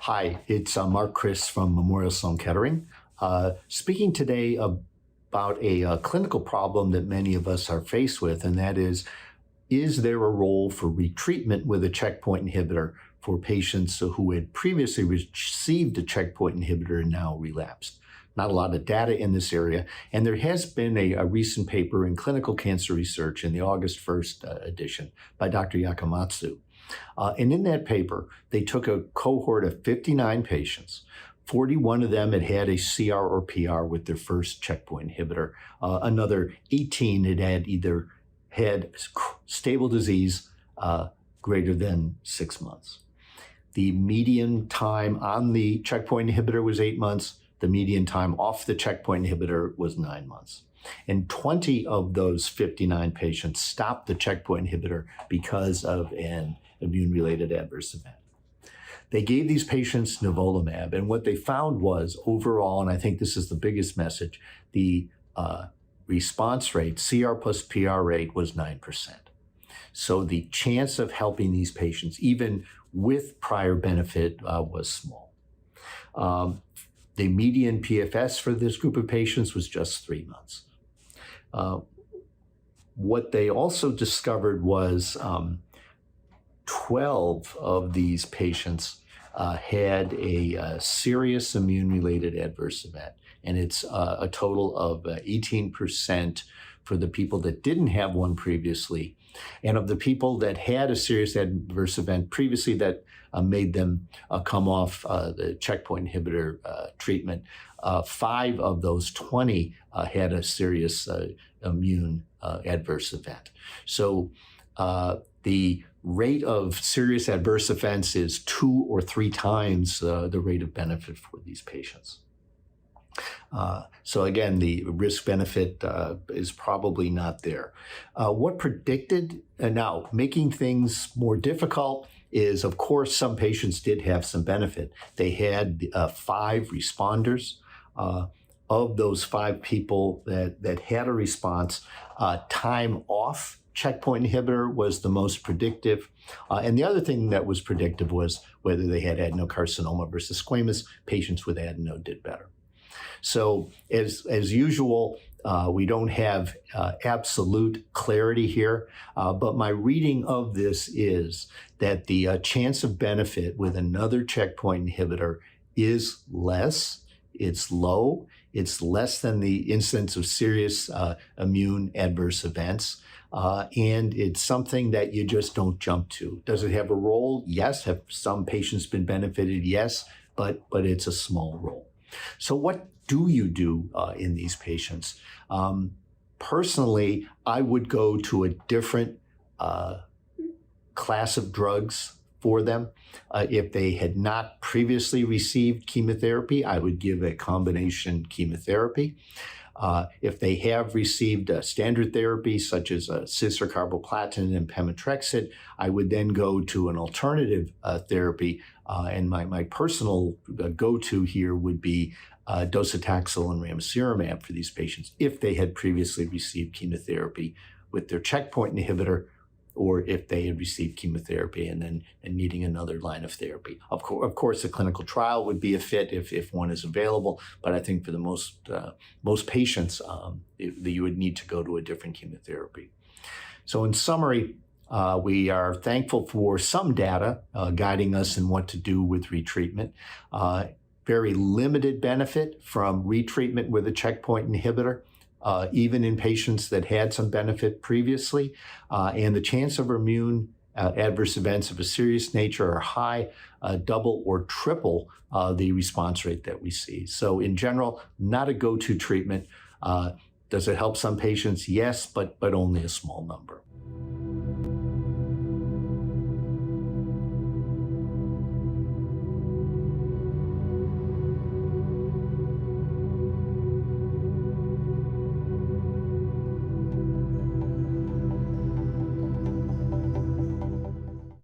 Hi, it's Mark Kris from Memorial Sloan Kettering, speaking today about a clinical problem that many of us are faced with, and that is there a role for retreatment with a checkpoint inhibitor for patients who had previously received a checkpoint inhibitor and now relapsed? Not a lot of data in this area, and there has been a recent paper in Clinical Cancer Research in the August 1st edition by Dr. Yakamatsu. And in that paper, they took a cohort of 59 patients. 41 of them had had a CR or PR with their first checkpoint inhibitor. Another 18 had either had stable disease greater than 6 months. The median time on the checkpoint inhibitor was 8 months. The median time off the checkpoint inhibitor was 9 months. And 20 of those 59 patients stopped the checkpoint inhibitor because of an immune-related adverse event. They gave these patients nivolumab, and what they found was overall, and I think this is the biggest message, the response rate, CR plus PR rate, was 9%. So the chance of helping these patients, even with prior benefit, was small. The median PFS for this group of patients was just 3 months. What they also discovered was 12 of these patients had a serious immune-related adverse event, and it's a total of 18% for the people that didn't have one previously. And of the people that had a serious adverse event previously that made them come off the checkpoint inhibitor treatment, 5 of those 20 had a serious immune adverse event. So the rate of serious adverse events is 2 or 3 times the rate of benefit for these patients. So again, the risk benefit is probably not there. What predicted, now making things more difficult is, of course, some patients did have some benefit. They had 5 responders. Of those 5 people that had a response, time off checkpoint inhibitor was the most predictive. And the other thing that was predictive was whether they had adenocarcinoma versus squamous. Patients with adeno did better. So as usual, we don't have absolute clarity here, but my reading of this is that the chance of benefit with another checkpoint inhibitor is less. It's low. It's less than the incidence of serious immune adverse events. And it's something that you just don't jump to. Does it have a role? Yes. Have some patients been benefited? Yes, but it's a small role. So what do you do in these patients? Personally, I would go to a different class of drugs for them. If they had not previously received chemotherapy, I would give a combination chemotherapy. If they have received standard therapy, such as cis or carboplatin and pemetrexed, I would then go to an alternative therapy. And my personal go-to here would be docetaxel and ramucirumab for these patients if they had previously received chemotherapy with their checkpoint inhibitor, or if they had received chemotherapy and needing another line of therapy. Of course, a clinical trial would be a fit if one is available, but I think for the most patients, you would need to go to a different chemotherapy. So in summary, we are thankful for some data guiding us in what to do with retreatment. Very limited benefit from retreatment with a checkpoint inhibitor, even in patients that had some benefit previously. And the chance of immune adverse events of a serious nature are high, double or triple the response rate that we see. So in general, not a go-to treatment. Does it help some patients? Yes, but only a small number.